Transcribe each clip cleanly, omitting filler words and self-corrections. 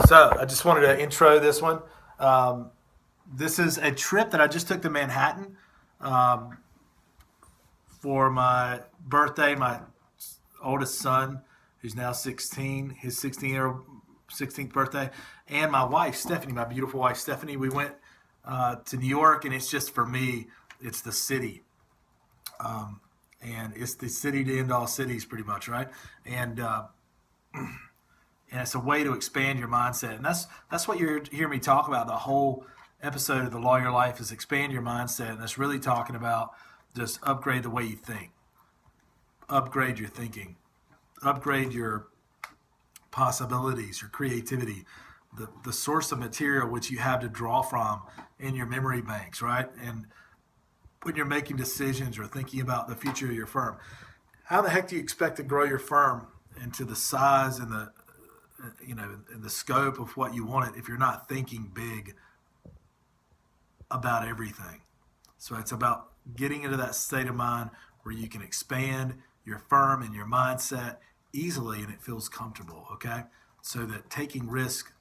So I just wanted to intro this one. This is a trip that I just took to Manhattan for my birthday. My oldest son, who's now 16, his 16th birthday, and my wife, Stephanie, my beautiful wife, Stephanie. We went to New York, and it's just, for me, it's the city. And it's the city to end all cities, pretty much, right? And it's a way to expand your mindset, and that's what you're hearing me talk about. The whole episode of The Law of Your Life is expand your mindset, and that's really talking about just upgrade the way you think, upgrade your thinking, upgrade your possibilities, your creativity, the source of material which you have to draw from in your memory banks, right? And when you're making decisions or thinking about the future of your firm, how the heck do you expect to grow your firm into the size and the in the scope of what you want it if you're not thinking big about everything? So it's about getting into that state of mind where you can expand your firm and your mindset easily and it feels comfortable, okay? So that taking risk,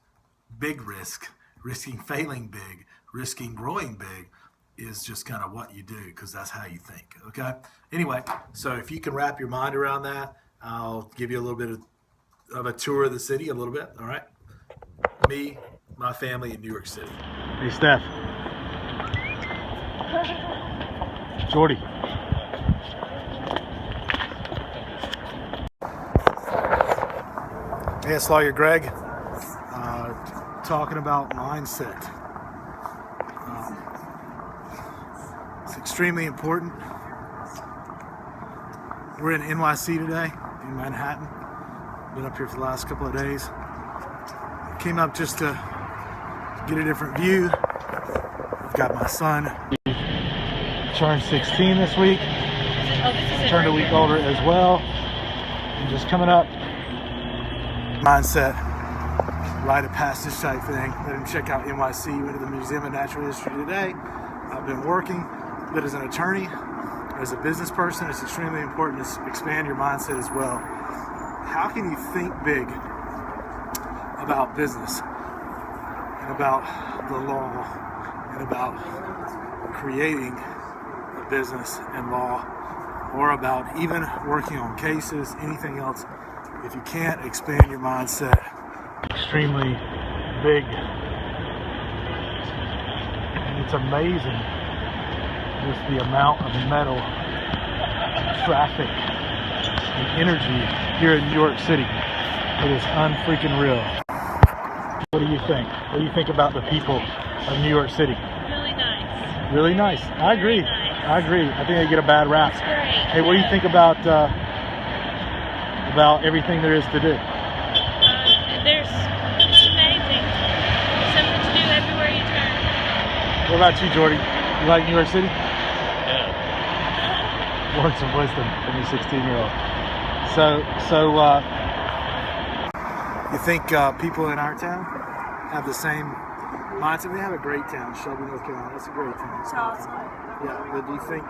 big risk, risking failing big, risking growing big is just kind of what you do because that's how you think, okay? Anyway, so if you can wrap your mind around that, I'll give you a little bit of a tour of the city, a little bit, all right? Me, my family in New York City. Hey, Steph. Jordy. Hey, it's Lawyer Greg. Talking about mindset. It's extremely important. We're in NYC today, in Manhattan. Been up here for the last couple of days. Came up just to get a different view. I've got my son. Turned 16 this week. Turned a week older as well. And just coming up. Mindset. Rite of passage type thing. Let him check out NYC. Went to the Museum of Natural History today. I've been working, but as an attorney, as a business person, it's extremely important to expand your mindset as well. How can you think big about business and about the law and about creating a business and law, or about even working on cases, anything else, if you can't expand your mindset extremely big? And it's amazing just the amount of metal, traffic, and energy here in New York City. It is unfreaking real. What do you think? What do you think about the people of New York City? Really nice. Really nice. I agree. Nice. I agree. I think they get a bad rap. It's great. Hey, what do you think about everything there is to do? It's amazing. Something to do everywhere you turn. What about you, Jordy? You like New York City? Yeah. Words of wisdom from your 16-year-old. So, you think people in our town have the same mindset? We have a great town, Shelby, North Carolina. That's a great town. It's awesome. Yeah, but do you think,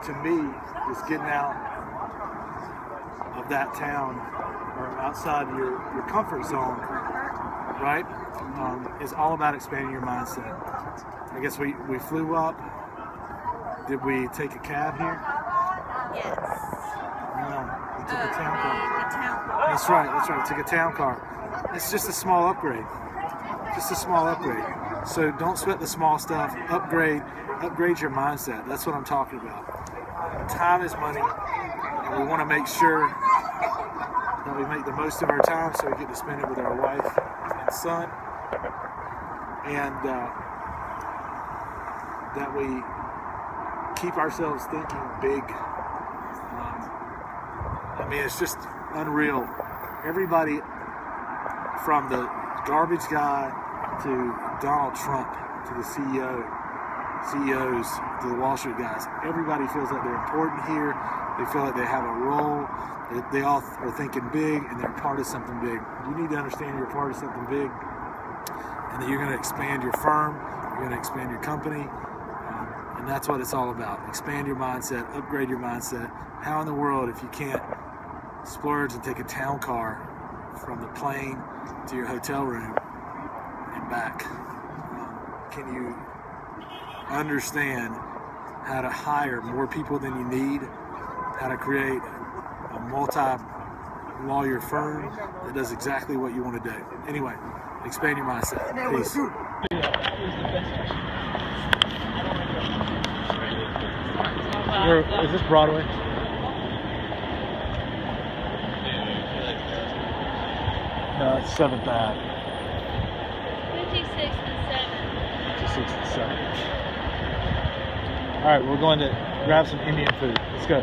to me, is getting out of that town or outside your comfort zone, right, is all about expanding your mindset. I guess we flew up. Did we take a cab here? Yes. No, we took a town car. A town car. That's right. We took a town car. It's just a small upgrade. Just a small upgrade. So don't sweat the small stuff. Upgrade your mindset. That's what I'm talking about. Time is money, and we want to make sure that we make the most of our time so we get to spend it with our wife and son, and that we keep ourselves thinking big. I mean, it's just unreal. Everybody from the garbage guy to Donald Trump to the CEOs to the Wall Street guys, everybody feels like they're important here. They feel like they have a role. They all are thinking big and they're part of something big. You need to understand you're part of something big and that you're going to expand your firm, you're going to expand your company, and that's what it's all about. Expand your mindset, upgrade your mindset. How in the world, if you can't splurge and take a town car from the plane to your hotel room and back. Can you understand how to hire more people than you need, how to create a multi-lawyer firm that does exactly what you want to do? Anyway, expand your mindset. Peace. Is this Broadway? No, it's 7th Ave. 56 and 7. 56 and 7. All right, we're going to grab some Indian food. Let's go.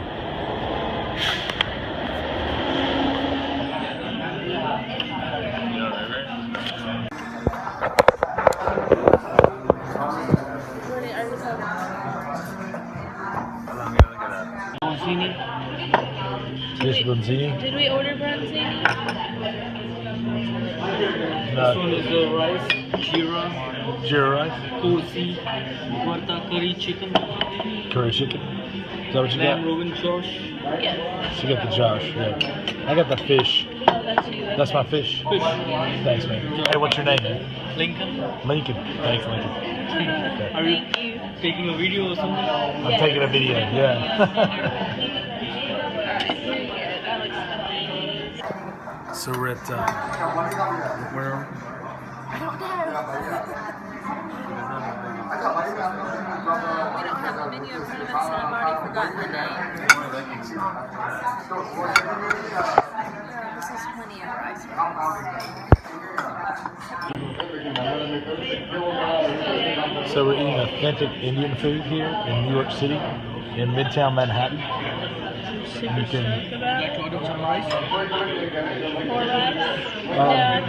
This Bronzini? Did we order bronzini? No. This one is rice, jeera, Jeera rice? kursi, varta curry chicken, Curry chicken? Is that what you lamb got? rogan josh. Yes. She got the Josh, yeah. I got the fish. Oh, that's you. That's my fish. Fish. Thanks, man. Hey, what's your name, man? Lincoln. Lincoln. Thanks, Lincoln. Are you Thank you. taking a video or something? I'm taking a video, yeah. So we're at, where are we? I don't know. We don't have a menu in front of us, and I've already forgotten the name. This is plenty of rice. So we're eating authentic Indian food here in New York City, in Midtown Manhattan. You can. More rice?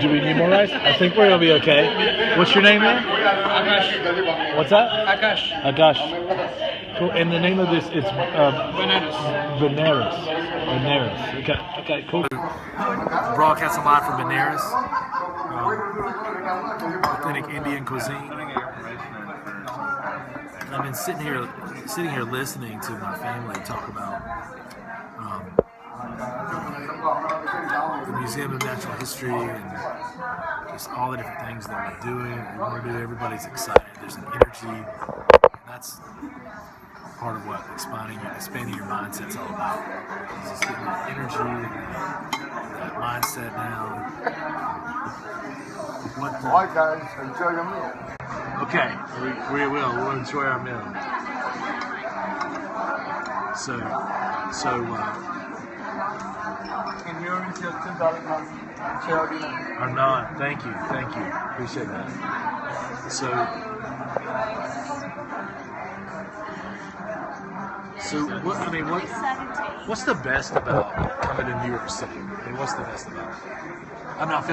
Do we need more rice? I think we're gonna be okay. What's your name, man? Akash. What's that? Akash. Agash. Cool. And the name of this, it's Bananas. Benares. Okay, cool. Broadcasting live from Benares. Authentic Indian cuisine. I've been sitting here listening to my family talk about the Museum of Natural History and just all the different things that we're doing. We want to do. Everybody's excited. There's an energy. And that's part of what expanding your mindset's all about. It's just getting that energy and that mindset down. Alright guys, enjoy your meal. Okay, we will. We'll enjoy our meal. So. And you're in your $10 Or not. Thank you. Appreciate that. So what? I mean, what's the best about coming to New York City? I mean, what's the best about it? I'm not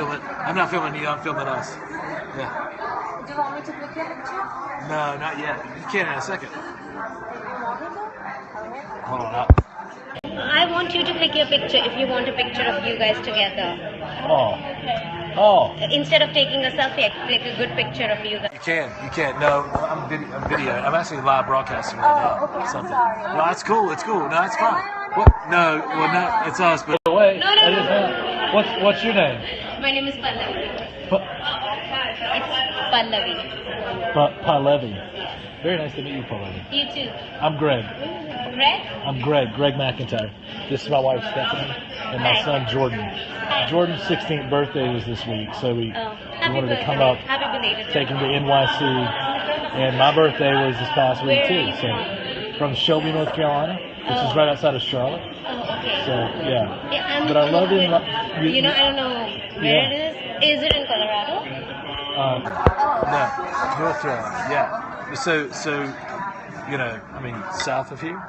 filming you. I'm filming us. Yeah. Do you want me to pick your picture? No, not yet. You can in a second. Hold on. I want you to click your picture if you want a picture of you guys together. Oh. Instead of taking a selfie, I click a good picture of you guys. You can. No, I'm video. I'm actually live broadcasting right now. Okay, I'm Something. sorry. No, it's cool. It's fine. What? No, it's us. But wait. No. What's your name? My name is Pallavi. It's Pallavi. Pallavi. Very nice to meet you, Pallavi. You too. I'm Greg. Greg? I'm Greg McIntyre. This is my wife Stephanie and my Hi. son Jordan. Jordan's 16th birthday was this week, so we wanted to come up, Happy belated. take him to NYC, and my birthday was this past week Where are too. you So from Shelby, North Carolina, which is right outside of Charlotte. Oh, okay. So yeah. Yeah, But I love him. I don't know where it is. Is it in Colorado? No, North Carolina. Yeah. So south of here.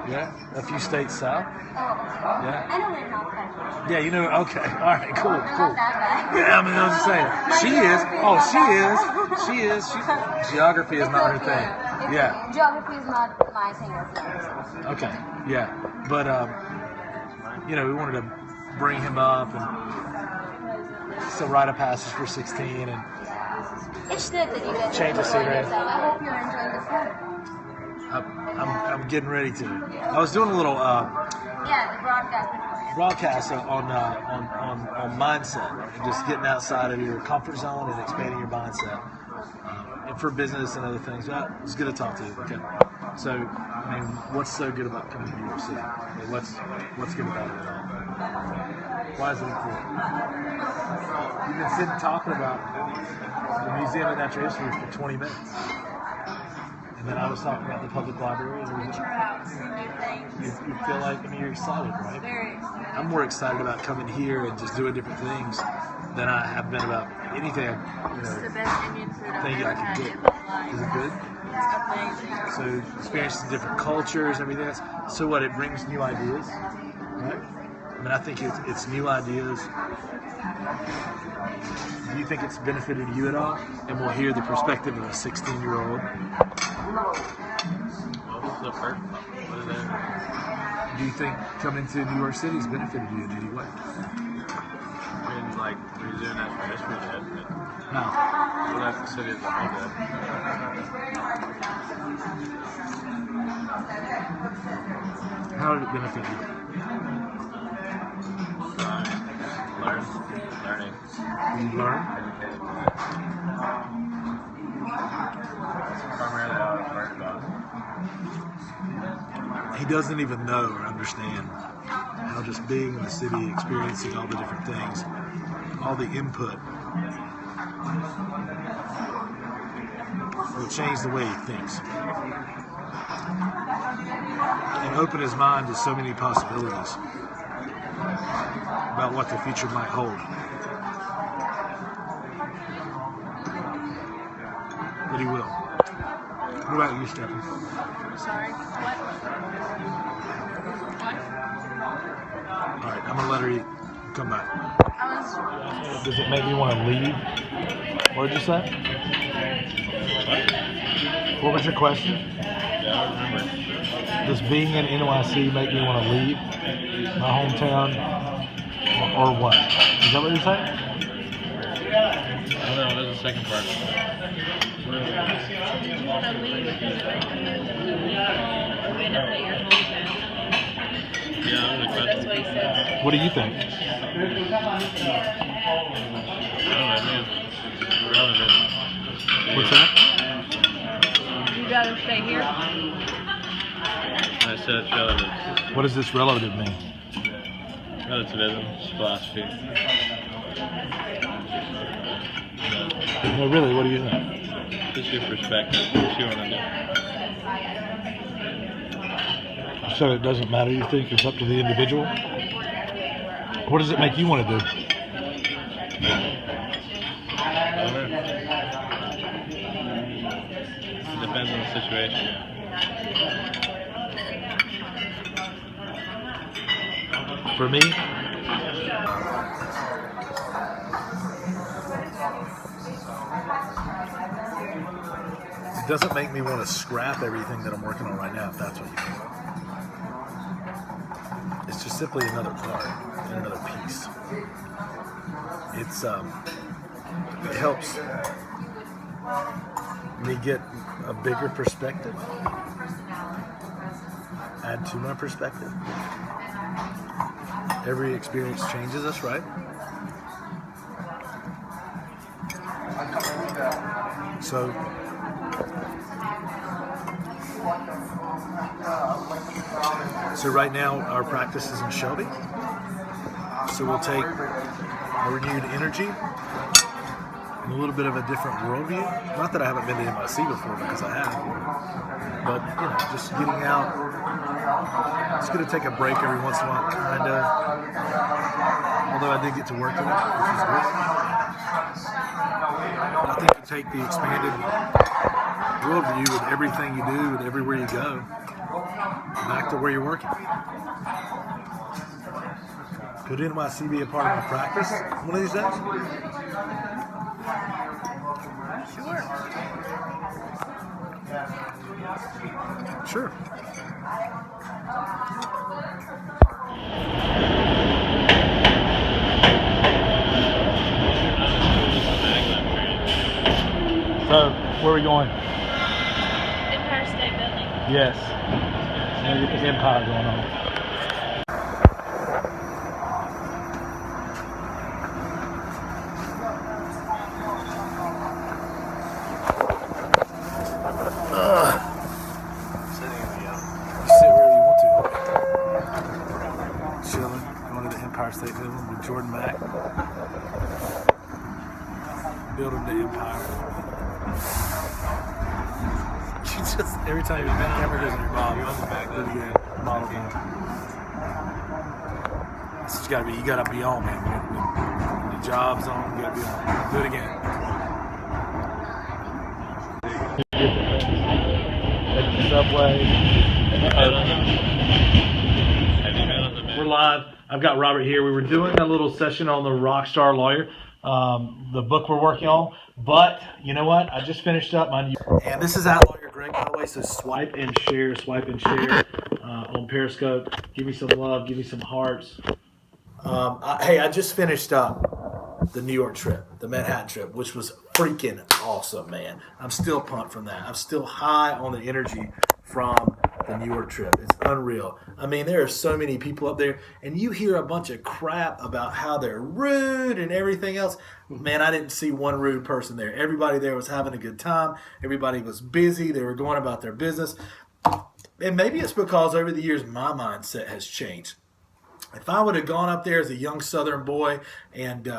Yeah, a few states south. Yeah. I know where North Carolina. Yeah, you know. Okay. All right. Cool. I'm not that bad. Yeah, I mean, I was just saying. She is. Geography is not her thing. Yeah. Geography is not my thing as well. Okay. Yeah. But we wanted to bring him up and still rite of passage for 16 and It's good that you guys change the scenery. I hope you're enjoying the food. I'm getting ready to. I was doing a little. Yeah, the broadcast before. broadcast on mindset and just getting outside of your comfort zone and expanding your mindset. And for business and other things. Well, it's good to talk to you. Okay. So, I mean, what's so good about coming to New York City? I mean, what's good about it at all? Why is it important? You've been sitting talking about the Museum of Natural History for 20 minutes. And then I was talking about the public library. And you feel like, I mean, you're excited, right? Very excited. I'm more excited about coming here and just doing different things than I have been about anything, It's the best Indian food I've thing ever I had can in get. my life. Is it good? It's amazing. So experiencing different cultures, everything else. So what? It brings new ideas, right? I mean, I think it's new ideas. Do you think it's benefited you at all? And we'll hear the perspective of a 16-year-old. What's the first? What is that? Do you think coming to New York City has benefited you in any way? I mean, like, Museum of Natural History did, but How? well, that's the city as a whole did. How did it benefit you? Learning. Did you learn? Educated. Primarily how it's worked about. He doesn't even know or understand how just being in the city, experiencing all the different things, all the input, will change the way he thinks and open his mind to so many possibilities about what the future might hold. But he will. What about you, Stephanie? Sorry. What? All right, I'm gonna let her come back. I was. Does it make me want to leave? What did you say? What was your question? Yeah, I remember. Does being in NYC make me want to leave my hometown, or what? Is that what you're saying? I don't know, there's a second part. Did you want to leave because it makes you benefit your hometown? Yeah, I'm the That's question. what he said. What do you think? I don't know, I think it's relevant. What's that? You'd rather stay here? I said it's relevant. What does this relative mean? Relativism, philosophy. No, really, what do you think? Just your perspective, what you want to do. So it doesn't matter, you think? It's up to the individual? What does it make you want to do? It depends on the situation. For me, it doesn't make me want to scrap everything that I'm working on right now, if that's what you mean. It's just simply another part and another piece. It helps me get a bigger perspective, add to my perspective. Every experience changes us, right? So right now our practice is in Shelby. So we'll take a renewed energy and a little bit of a different worldview. Not that I haven't been to NYC before, because I have. But, you know, just getting out. It's going to take a break every once in a while, kind of. Although I did get to work today, which is good. I think you take the expanded worldview with everything you do, with everywhere you go, back to where you're working. Could NYC be a part of my practice one of these days? Sure. So, where are we going? Empire State Building. Yes. There's Empire going on. You just every time your camera goes in your mom, do it again. Model again. This has got to be. You got to be on, man. When the job's on, you got to be on. Do it again. Subway. We're live. I've got Robert here. We were doing a little session on the Rockstar Lawyer, the book we're working on. But you know what? I just finished up my new. And this is at Lawyer Greg, by the way. So swipe and share on Periscope. Give me some love. Give me some hearts. Hey, I just finished up the New York trip, the Manhattan trip, which was freaking awesome, man. I'm still pumped from that. I'm still high on the energy from the New York trip. It's unreal. I mean, there are so many people up there, and you hear a bunch of crap about how they're rude and everything else. Man, I didn't see one rude person there. Everybody there was having a good time. Everybody was busy. They were going about their business. And maybe it's because over the years my mindset has changed. If I would have gone up there as a young Southern boy and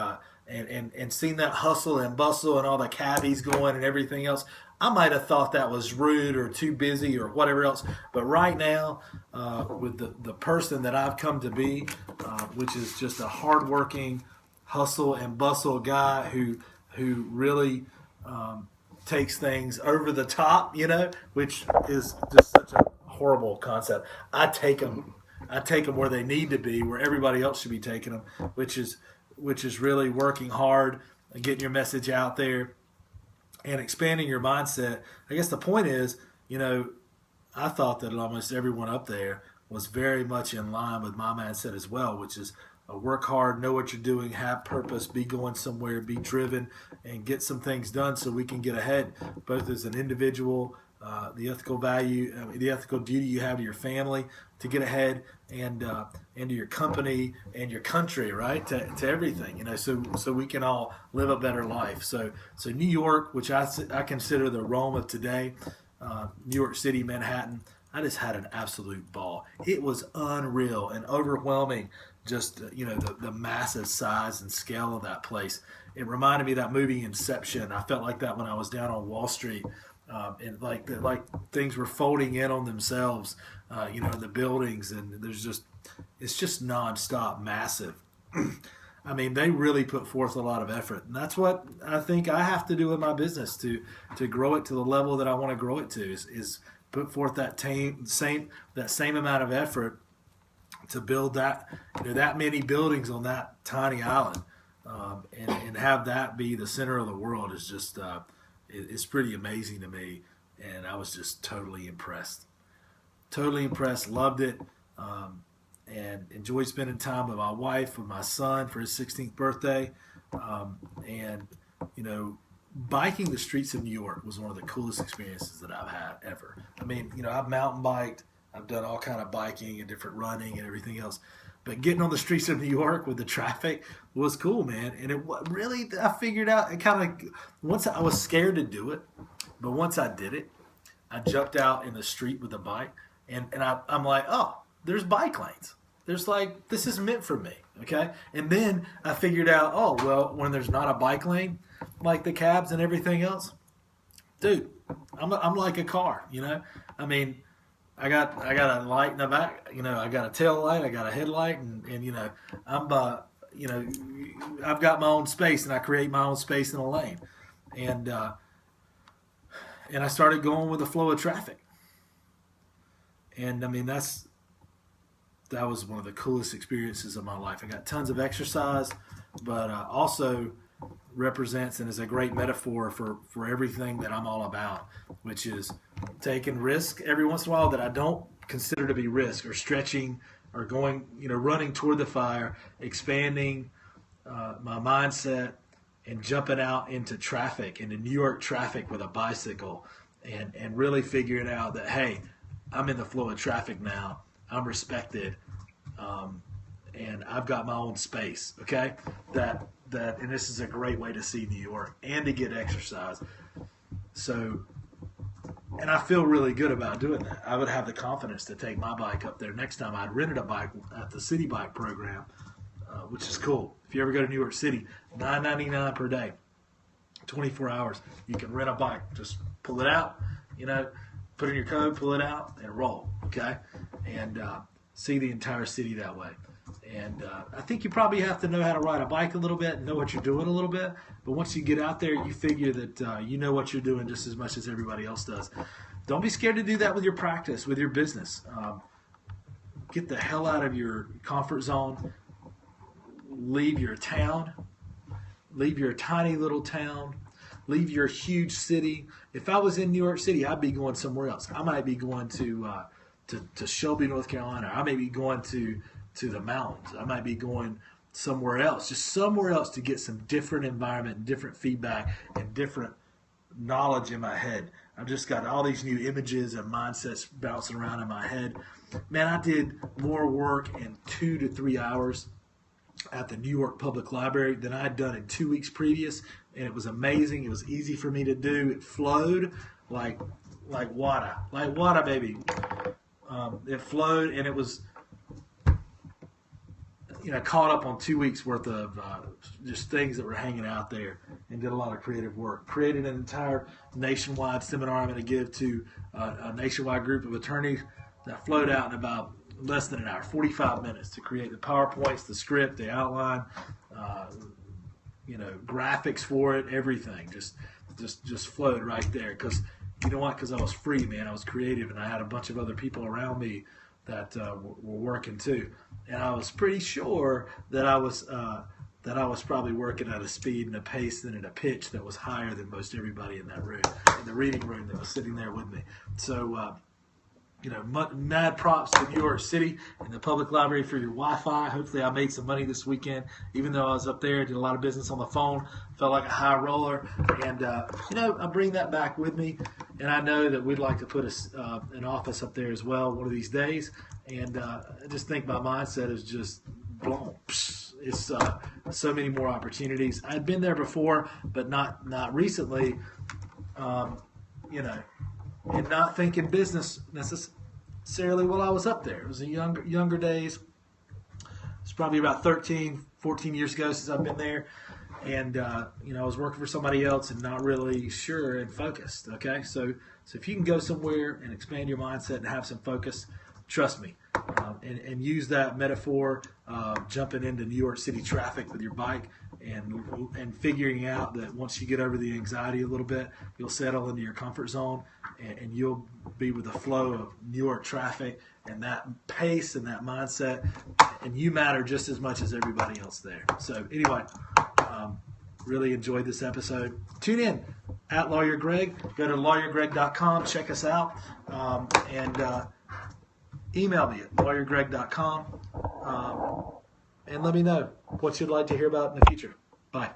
seen that hustle and bustle and all the cabbies going and everything else, I might have thought that was rude or too busy or whatever else. But right now, with the person that I've come to be, which is just a hardworking hustle and bustle guy who really takes things over the top, which is just such a horrible concept. I take them where they need to be, where everybody else should be taking them, which is really working hard and getting your message out there and expanding your mindset. I guess the point is, I thought that almost everyone up there was very much in line with my mindset as well, which is work hard, know what you're doing, have purpose, be going somewhere, be driven, and get some things done so we can get ahead, both as an individual, the ethical value, the ethical duty you have to your family to get ahead, and to your company and your country, right? To everything, so we can all live a better life. So New York, which I consider the Rome of today, New York City, Manhattan, I just had an absolute ball. It was unreal and overwhelming. Just the massive size and scale of that place. It reminded me of that movie Inception. I felt like that when I was down on Wall Street. And like things were folding in on themselves, the buildings, and it's just nonstop, massive. I mean, they really put forth a lot of effort, and that's what I think I have to do in my business to grow it to the level that I want to grow it to. Is put forth that same amount of effort to build that many buildings on that tiny island, and have that be the center of the world is just. It's pretty amazing to me, and I was just totally impressed. Loved it, and enjoyed spending time with my wife, with my son for his 16th birthday, and biking the streets of New York was one of the coolest experiences that I've had ever. I mean, I've mountain biked, I've done all kind of biking and different running and everything else. But getting on the streets of New York with the traffic was cool, man. And it really, I figured out, once I was scared to do it, but once I did it, I jumped out in the street with a bike, and I'm like, oh, there's bike lanes. There's this is meant for me, okay? And then I figured out, oh, well, when there's not a bike lane, like the cabs and everything else, dude, I'm like a car, I mean, I got a light in the back, I got a tail light, I got a headlight, and I've got my own space, and I create my own space in a lane, and I started going with the flow of traffic, and I mean that was one of the coolest experiences of my life. I got tons of exercise, but also represents and is a great metaphor for everything that I'm all about, which is taking risk every once in a while that I don't consider to be risk, or stretching, or going, running toward the fire, expanding my mindset, and jumping out into traffic, into New York traffic with a bicycle, and really figuring out that, hey, I'm in the flow of traffic now. I'm respected, and I've got my own space, okay? And this is a great way to see New York and to get exercise. So, and I feel really good about doing that. I would have the confidence to take my bike up there next time. I'd rented a bike at the City Bike program, which is cool. If you ever go to New York City, $9.99 per day. 24 hours. You can rent a bike. Just pull it out, put in your code, pull it out, and roll, okay? And see the entire city that way. And I think you probably have to know how to ride a bike a little bit and know what you're doing a little bit. But once you get out there, you figure that you know what you're doing just as much as everybody else does. Don't be scared to do that with your practice, with your business. Get the hell out of your comfort zone. Leave your town. Leave your tiny little town. Leave your huge city. If I was in New York City, I'd be going somewhere else. I might be going to Shelby, North Carolina. I may be going to the mountains. I might be going somewhere else, just somewhere else to get some different environment, different feedback, and different knowledge in my head. I've just got all these new images and mindsets bouncing around in my head. Man, I did more work in 2 to 3 hours at the New York Public Library than I had done in 2 weeks previous, and it was amazing. It was easy for me to do. It flowed like water, baby. It flowed, and it was caught up on 2 weeks worth of just things that were hanging out there, and did a lot of creative work. Created an entire nationwide seminar I'm going to give to a nationwide group of attorneys that flowed out in about less than an hour, 45 minutes, to create the PowerPoints, the script, the outline, graphics for it, everything. Just flowed right there. Because you know what? Because I was free, man. I was creative, and I had a bunch of other people around me that were working too. And I was pretty sure that I was probably working at a speed and a pace and at a pitch that was higher than most everybody in that room, in the reading room that was sitting there with me. So, mad props to New York City and the public library for your Wi-Fi. Hopefully I made some money this weekend, even though I was up there, did a lot of business on the phone, felt like a high roller. And, I bring that back with me. And I know that we'd like to put an office up there as well one of these days. And I just think my mindset is just blown. It's so many more opportunities. I'd been there before, but not recently, and not thinking business necessarily while I was up there. It was in younger days. It's probably about 13, 14 years ago since I've been there. And, I was working for somebody else and not really sure and focused, okay? So if you can go somewhere and expand your mindset and have some focus, trust me, and use that metaphor, jumping into New York City traffic with your bike and figuring out that once you get over the anxiety a little bit, you'll settle into your comfort zone and you'll be with the flow of New York traffic and that pace and that mindset, and you matter just as much as everybody else there. So anyway, really enjoyed this episode. Tune in at Lawyer Greg. Go to lawyergreg.com. Check us out. And email me at lawyergreg.com. And let me know what you'd like to hear about in the future. Bye.